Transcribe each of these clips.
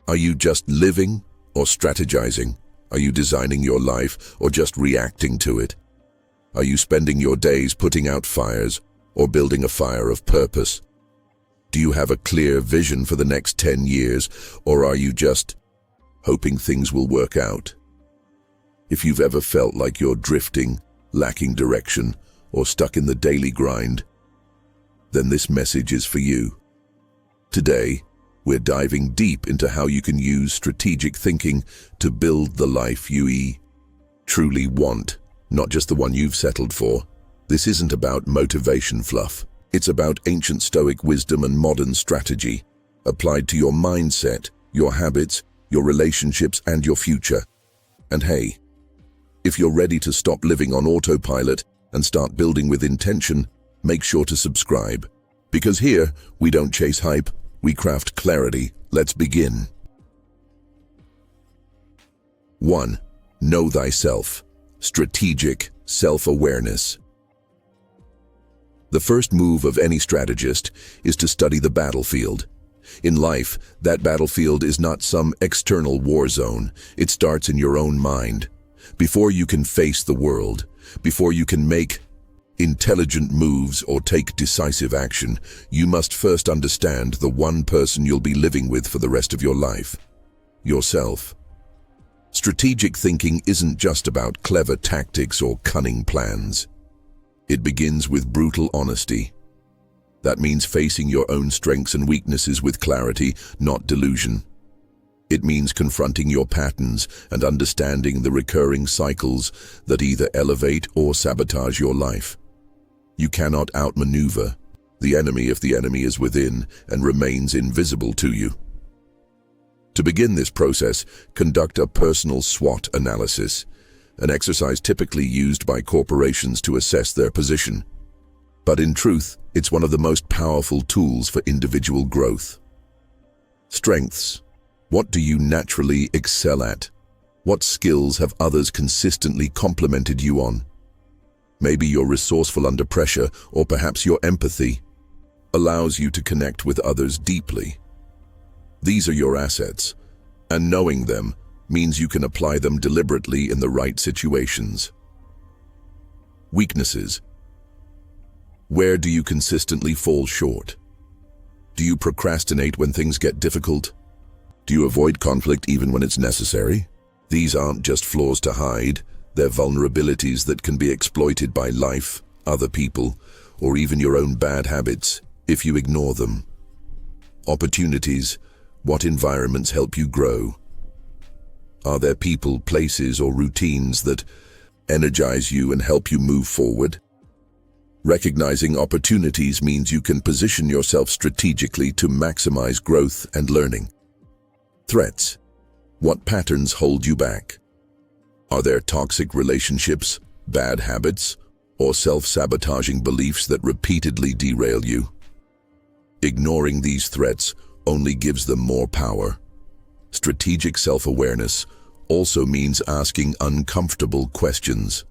Are you just living or strategizing? Are you designing your life or just reacting to it? Are you spending your days putting out fires or building a fire of purpose? Do you have a clear vision for the next 10 years, or are you just hoping things will work out? If you've ever felt like you're drifting, lacking direction, or stuck in the daily grind, then this message is for you. Today, we're diving deep into how you can use strategic thinking to build the life you truly want, not just the one you've settled for. This isn't about motivation fluff. It's about ancient Stoic wisdom and modern strategy, applied to your mindset, your habits, your relationships, and your future. And hey, if you're ready to stop living on autopilot and start building with intention, make sure to subscribe. Because here, we don't chase hype, we craft clarity. Let's begin. 1. Know thyself. Strategic self-awareness. The first move of any strategist is to study the battlefield. In life, that battlefield is not some external war zone. It starts in your own mind. Before you can face the world, before you can make intelligent moves or take decisive action, you must first understand the one person you'll be living with for the rest of your life: yourself. Strategic thinking isn't just about clever tactics or cunning plans. It begins with brutal honesty. That means facing your own strengths and weaknesses with clarity, not delusion. It means confronting your patterns and understanding the recurring cycles that either elevate or sabotage your life. You cannot outmaneuver the enemy if the enemy is within and remains invisible to you. To begin this process, conduct a personal SWOT analysis, an exercise typically used by corporations to assess their position. But in truth, it's one of the most powerful tools for individual growth. Strengths. What do you naturally excel at? What skills have others consistently complimented you on? Maybe you're resourceful under pressure, or perhaps your empathy allows you to connect with others deeply. These are your assets, and knowing them means you can apply them deliberately in the right situations. Weaknesses. Where do you consistently fall short? Do you procrastinate when things get difficult? Do you avoid conflict even when it's necessary? These aren't just flaws to hide, they're vulnerabilities that can be exploited by life, other people, or even your own bad habits if you ignore them. Opportunities. What environments help you grow? Are there people, places, or routines that energize you and help you move forward? Recognizing opportunities means you can position yourself strategically to maximize growth and learning. Threats. What patterns hold you back? Are there toxic relationships, bad habits, or self-sabotaging beliefs that repeatedly derail you? Ignoring these threats only gives them more power. Strategic self-awareness also means asking uncomfortable questions.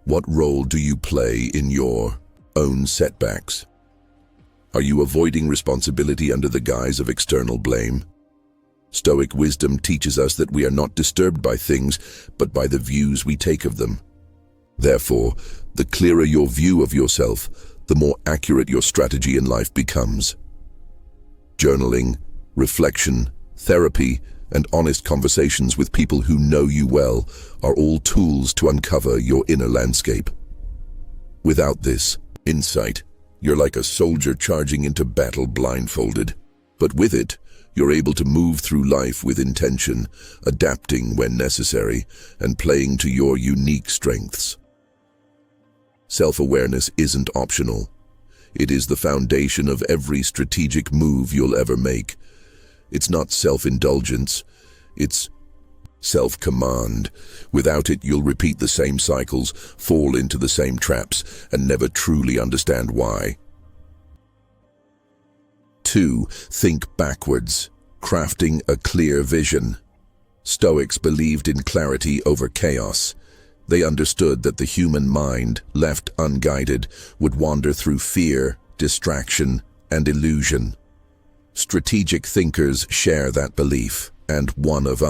What role do you play in your own setbacks? Are you avoiding responsibility under the guise of external blame? Stoic wisdom teaches us that we are not disturbed by things, but by the views we take of them. Therefore, the clearer your view of yourself, the more accurate your strategy in life becomes. Journaling, reflection, therapy, and honest conversations with people who know you well are all tools to uncover your inner landscape. Without this insight, you're like a soldier charging into battle blindfolded. But with it, you're able to move through life with intention, adapting when necessary, and playing to your unique strengths. Self-awareness isn't optional. It is the foundation of every strategic move you'll ever make. It's not self-indulgence, it's self-command. Without it, you'll repeat the same cycles, fall into the same traps, and never truly understand why. 2. Think backwards. Crafting a clear vision. Stoics believed in clarity over chaos. They understood that the human mind, left unguided, would wander through fear, distraction, and illusion. Strategic thinkers share that belief, and one of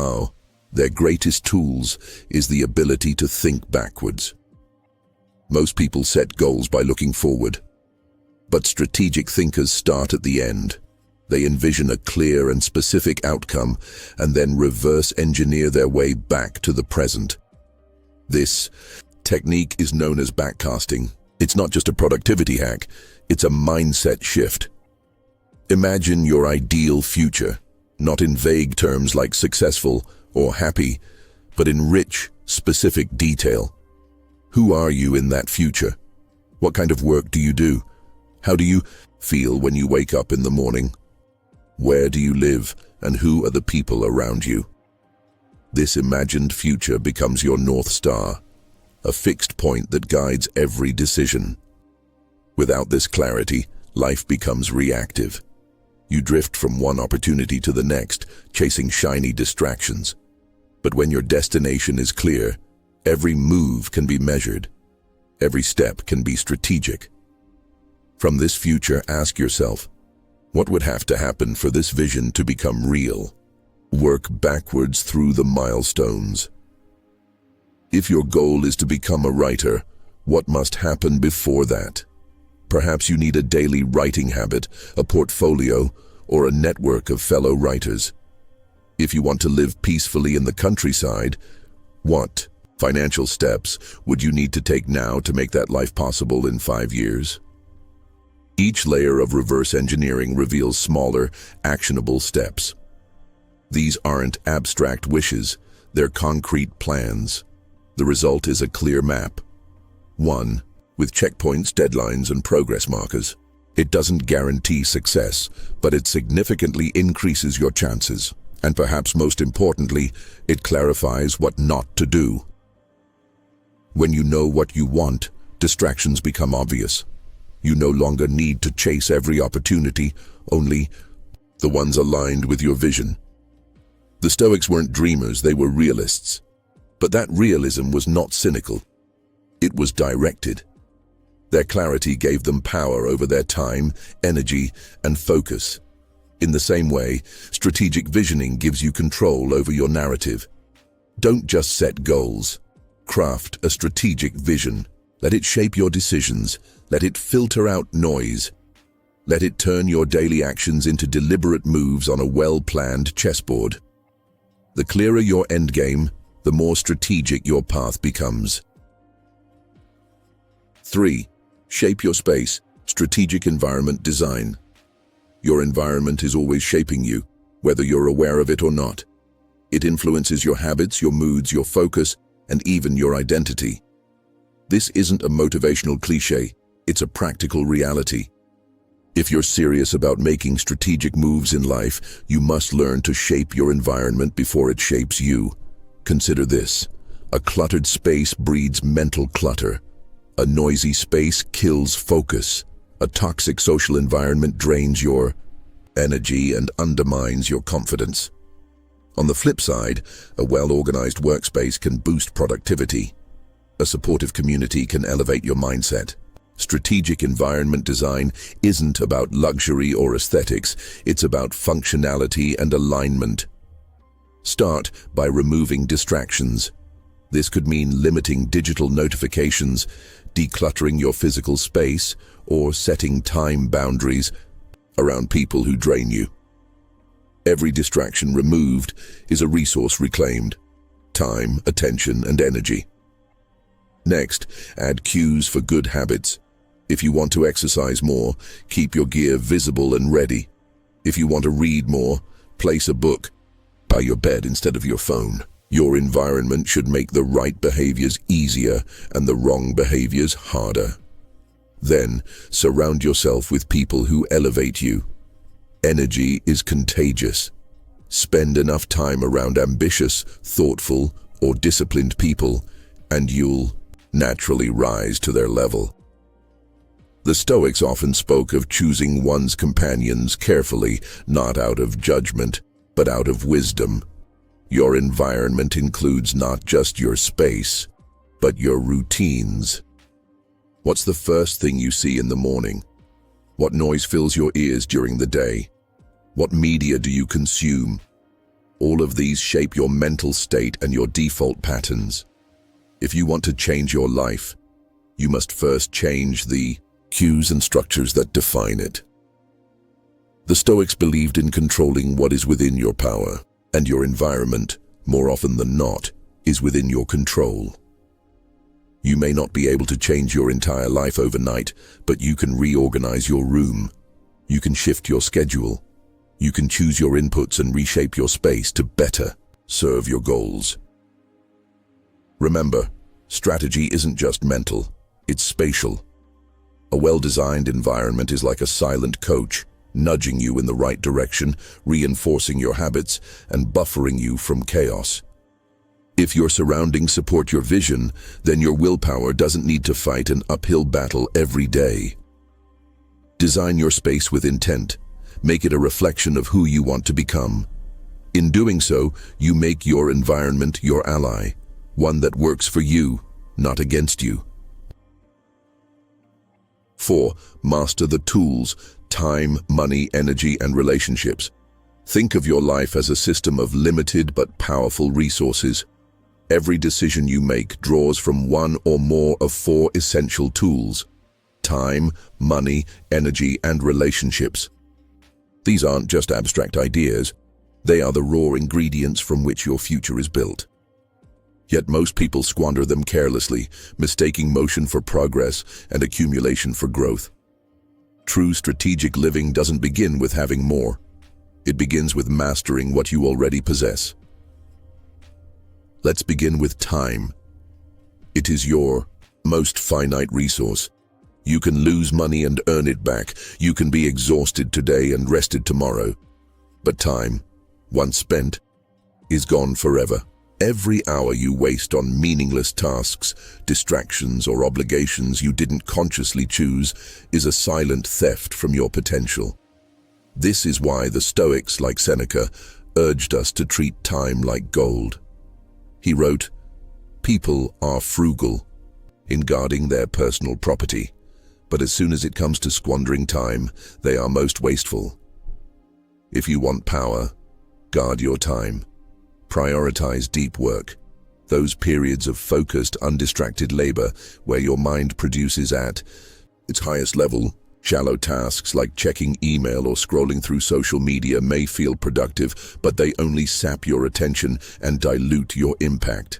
their greatest tools is the ability to think backwards. Most people set goals by looking forward, but strategic thinkers start at the end. They envision a clear and specific outcome and then reverse engineer their way back to the present. This technique is known as backcasting. It's not just a productivity hack, it's a mindset shift. Imagine your ideal future, not in vague terms like successful or happy, but in rich, specific detail. Who are you in that future? What kind of work do you do? How do you feel when you wake up in the morning? Where do you live, and who are the people around you? This imagined future becomes your North Star, a fixed point that guides every decision. Without this clarity, life becomes reactive. You drift from one opportunity to the next, chasing shiny distractions. But when your destination is clear, every move can be measured. Every step can be strategic. From this future, ask yourself, what would have to happen for this vision to become real? Work backwards through the milestones. If your goal is to become a writer, what must happen before that? Perhaps you need a daily writing habit, a portfolio, or a network of fellow writers. If you want to live peacefully in the countryside, what financial steps would you need to take now to make that life possible in 5 years? Each layer of reverse engineering reveals smaller, actionable steps. These aren't abstract wishes, they're concrete plans. The result is a clear map. 1. With checkpoints, deadlines, and progress markers. It doesn't guarantee success, but it significantly increases your chances. And perhaps most importantly, it clarifies what not to do. When you know what you want, distractions become obvious. You no longer need to chase every opportunity, only the ones aligned with your vision. The Stoics weren't dreamers, they were realists. But that realism was not cynical. It was directed. Their clarity gave them power over their time, energy, and focus. In the same way, strategic visioning gives you control over your narrative. Don't just set goals. Craft a strategic vision. Let it shape your decisions. Let it filter out noise. Let it turn your daily actions into deliberate moves on a well-planned chessboard. The clearer your endgame, the more strategic your path becomes. 3. Shape your space. Strategic environment design. Your environment is always shaping you, whether you're aware of it or not. It influences your habits, your moods, your focus, and even your identity. This isn't a motivational cliché, it's a practical reality. If you're serious about making strategic moves in life, you must learn to shape your environment before it shapes you. Consider this. A cluttered space breeds mental clutter. A noisy space kills focus. A toxic social environment drains your energy and undermines your confidence. On the flip side, a well-organized workspace can boost productivity. A supportive community can elevate your mindset. Strategic environment design isn't about luxury or aesthetics, it's about functionality and alignment. Start by removing distractions. This could mean limiting digital notifications, decluttering your physical space, or setting time boundaries around people who drain you. Every distraction removed is a resource reclaimed: time, attention, and energy. Next, add cues for good habits. If you want to exercise more, keep your gear visible and ready. If you want to read more, place a book by your bed instead of your phone. Your environment should make the right behaviors easier and the wrong behaviors harder. Then, surround yourself with people who elevate you. Energy is contagious. Spend enough time around ambitious, thoughtful, or disciplined people, and you'll naturally rise to their level. The Stoics often spoke of choosing one's companions carefully, not out of judgment, but out of wisdom. Your environment includes not just your space, but your routines. What's the first thing you see in the morning? What noise fills your ears during the day? What media do you consume? All of these shape your mental state and your default patterns. If you want to change your life, you must first change the cues and structures that define it. The Stoics believed in controlling what is within your power, and your environment, more often than not, is within your control. You may not be able to change your entire life overnight, but you can reorganize your room. You can shift your schedule. You can choose your inputs and reshape your space to better serve your goals. Remember, strategy isn't just mental, it's spatial. A well-designed environment is like a silent coach, nudging you in the right direction, reinforcing your habits, and buffering you from chaos. If your surroundings support your vision, then your willpower doesn't need to fight an uphill battle every day. Design your space with intent. Make it a reflection of who you want to become. In doing so, you make your environment your ally, one that works for you, not against you. 4. Master the tools: time, money, energy, and relationships. Think of your life as a system of limited but powerful resources. Every decision you make draws from one or more of 4 essential tools: time, money, energy, and relationships. These aren't just abstract ideas, they are the raw ingredients from which your future is built. Yet most people squander them carelessly, mistaking motion for progress and accumulation for growth. True strategic living doesn't begin with having more. It begins with mastering what you already possess. Let's begin with time. It is your most finite resource. You can lose money and earn it back. You can be exhausted today and rested tomorrow. But time, once spent, is gone forever. Every hour you waste on meaningless tasks, distractions, or obligations you didn't consciously choose is a silent theft from your potential. This is why the Stoics, like Seneca, urged us to treat time like gold. He wrote, "People are frugal in guarding their personal property, but as soon as it comes to squandering time, they are most wasteful." If you want power, guard your time. Prioritize deep work, those periods of focused, undistracted labor where your mind produces at its highest level. Shallow tasks like checking email or scrolling through social media may feel productive, but they only sap your attention and dilute your impact.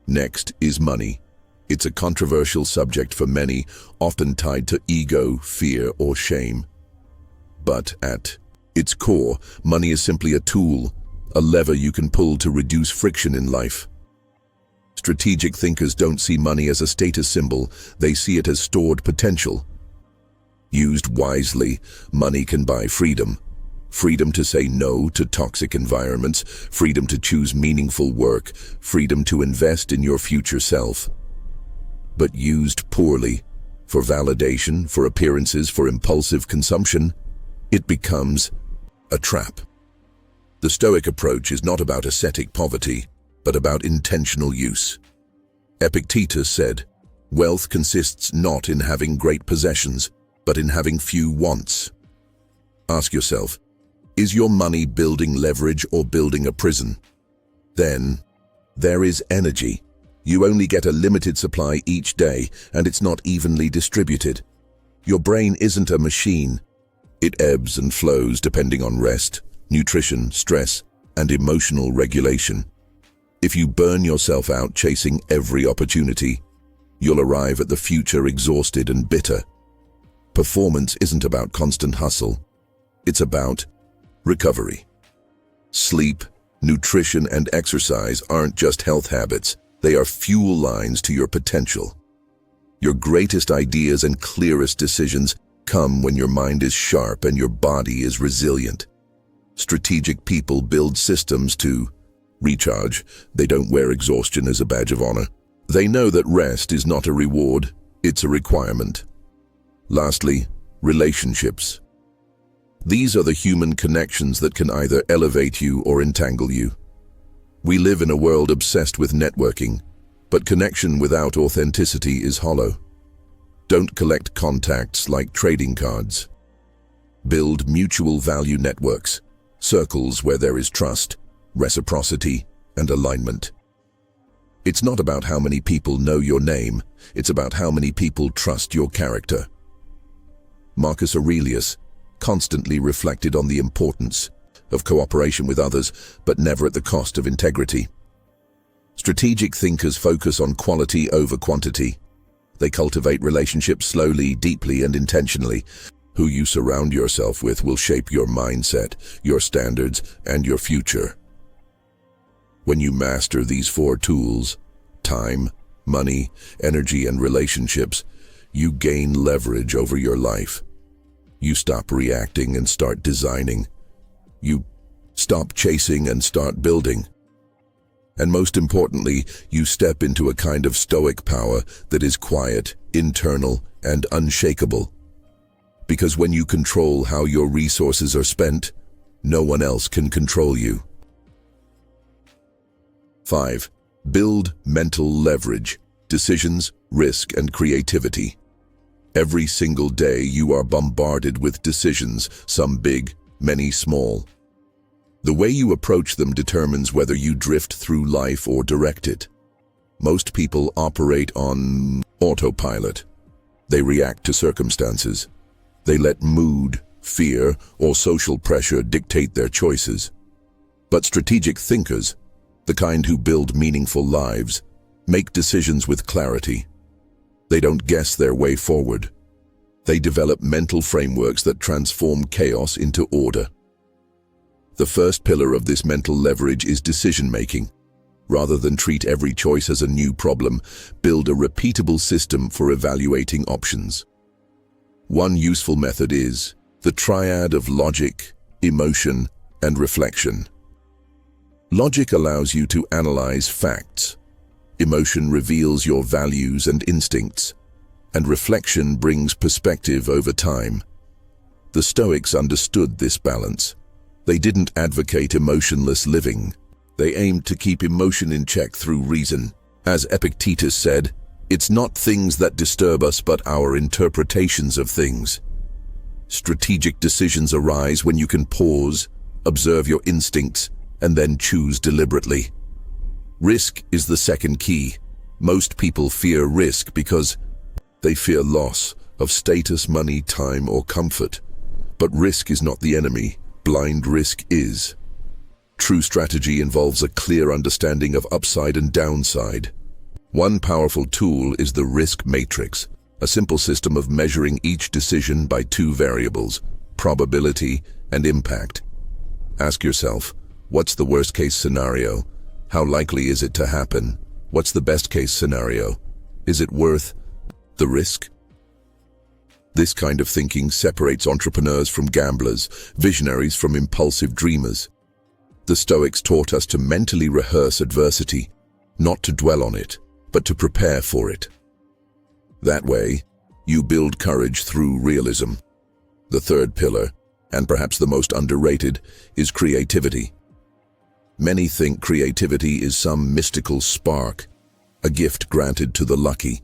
Next is money. It's a controversial subject for many, often tied to ego, fear, or shame. But at its core, money is simply a tool, a lever you can pull to reduce friction in life. Strategic thinkers don't see money as a status symbol, they see it as stored potential. Used wisely, money can buy freedom. Freedom to say no to toxic environments, freedom to choose meaningful work, freedom to invest in your future self. But used poorly, for validation, for appearances, for impulsive consumption, it becomes a trap. The Stoic approach is not about ascetic poverty, but about intentional use. Epictetus said, "Wealth consists not in having great possessions, but in having few wants." Ask yourself, is your money building leverage or building a prison? Then, there is energy. You only get a limited supply each day, and it's not evenly distributed. Your brain isn't a machine. It ebbs and flows depending on rest, nutrition, stress, and emotional regulation. If you burn yourself out chasing every opportunity, you'll arrive at the future exhausted and bitter. Performance isn't about constant hustle. It's about recovery. Sleep, nutrition, and exercise aren't just health habits. They are fuel lines to your potential. Your greatest ideas and clearest decisions come when your mind is sharp and your body is resilient. Strategic people build systems to recharge. They don't wear exhaustion as a badge of honor. They know that rest is not a reward, it's a requirement. Lastly, relationships. These are the human connections that can either elevate you or entangle you. We live in a world obsessed with networking, but connection without authenticity is hollow. Don't collect contacts like trading cards. Build mutual value networks, circles where there is trust, reciprocity, and alignment. It's not about how many people know your name, it's about how many people trust your character. Marcus Aurelius constantly reflected on the importance of cooperation with others, but never at the cost of integrity. Strategic thinkers focus on quality over quantity. They cultivate relationships slowly, deeply, and intentionally. Who you surround yourself with will shape your mindset, your standards, and your future. When you master these 4 tools, time, money, energy, and relationships, you gain leverage over your life. You stop reacting and start designing. You stop chasing and start building. And most importantly, you step into a kind of stoic power that is quiet, internal, and unshakable. Because when you control how your resources are spent, no one else can control you. 5. Build mental leverage, decisions, risk, and creativity. Every single day you are bombarded with decisions, some big, many small. The way you approach them determines whether you drift through life or direct it. Most people operate on autopilot. They react to circumstances. They let mood, fear, or social pressure dictate their choices. But strategic thinkers, the kind who build meaningful lives, make decisions with clarity. They don't guess their way forward. They develop mental frameworks that transform chaos into order. The first pillar of this mental leverage is decision-making. Rather than treat every choice as a new problem, build a repeatable system for evaluating options. One useful method is the triad of logic, emotion, and reflection. Logic allows you to analyze facts. Emotion reveals your values and instincts, and reflection brings perspective over time. The Stoics understood this balance. They didn't advocate emotionless living. They aimed to keep emotion in check through reason. As Epictetus said, "It's not things that disturb us, but our interpretations of things." Strategic decisions arise when you can pause, observe your instincts, and then choose deliberately. Risk is the second key. Most people fear risk because they fear loss of status, money, time, or comfort. But risk is not the enemy. Blind risk is. True strategy involves a clear understanding of upside and downside. One powerful tool is the risk matrix, a simple system of measuring each decision by 2 variables, probability and impact. Ask yourself, what's the worst-case scenario? How likely is it to happen? What's the best-case scenario? Is it worth the risk? This kind of thinking separates entrepreneurs from gamblers, visionaries from impulsive dreamers. The Stoics taught us to mentally rehearse adversity, not to dwell on it, but to prepare for it. That way, you build courage through realism. The third pillar, and perhaps the most underrated, is creativity. Many think creativity is some mystical spark, a gift granted to the lucky.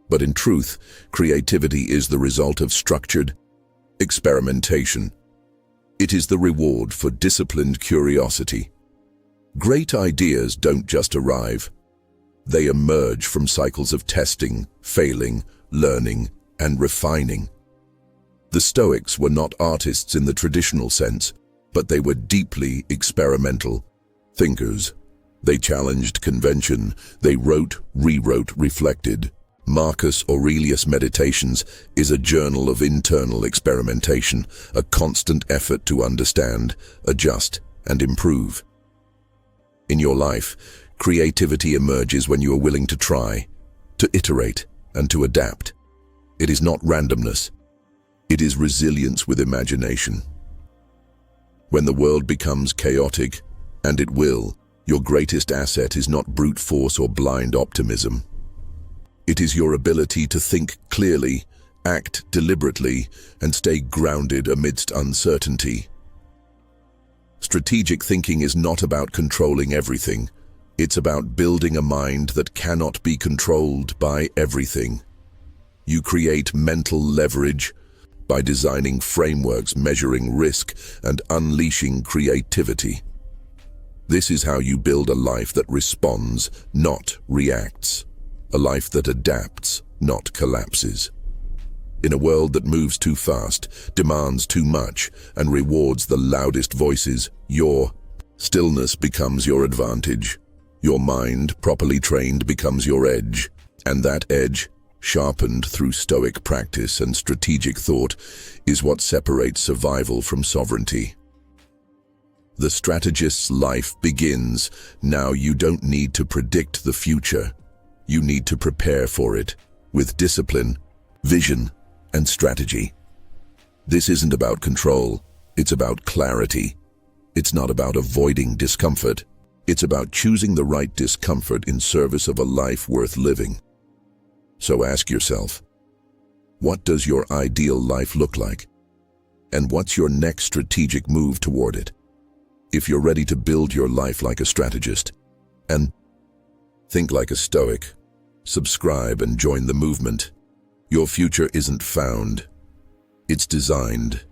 But in truth, creativity is the result of structured experimentation. It is the reward for disciplined curiosity. Great ideas don't just arrive. They emerge from cycles of testing, failing, learning, and refining. The Stoics were not artists in the traditional sense, but they were deeply experimental thinkers. They challenged convention. They wrote, rewrote, reflected. Marcus Aurelius' Meditations is a journal of internal experimentation, a constant effort to understand, adjust, and improve. In your life, creativity emerges when you are willing to try, to iterate, and to adapt. It is not randomness. It is resilience with imagination. When the world becomes chaotic, and it will, your greatest asset is not brute force or blind optimism. It is your ability to think clearly, act deliberately, and stay grounded amidst uncertainty. Strategic thinking is not about controlling everything. It's about building a mind that cannot be controlled by everything. You create mental leverage by designing frameworks, measuring risk, and unleashing creativity. This is how you build a life that responds, not reacts. A life that adapts, not collapses. In a world that moves too fast, demands too much, and rewards the loudest voices, your stillness becomes your advantage. Your mind, properly trained, becomes your edge. And that edge, sharpened through Stoic practice and strategic thought, is what separates survival from sovereignty. The strategist's life begins. Now you don't need to predict the future. You need to prepare for it, with discipline, vision, and strategy. This isn't about control, it's about clarity. It's not about avoiding discomfort. It's about choosing the right discomfort in service of a life worth living. So ask yourself, what does your ideal life look like? And what's your next strategic move toward it? If you're ready to build your life like a strategist, and think like a Stoic, subscribe and join the movement. Your future isn't found, it's designed.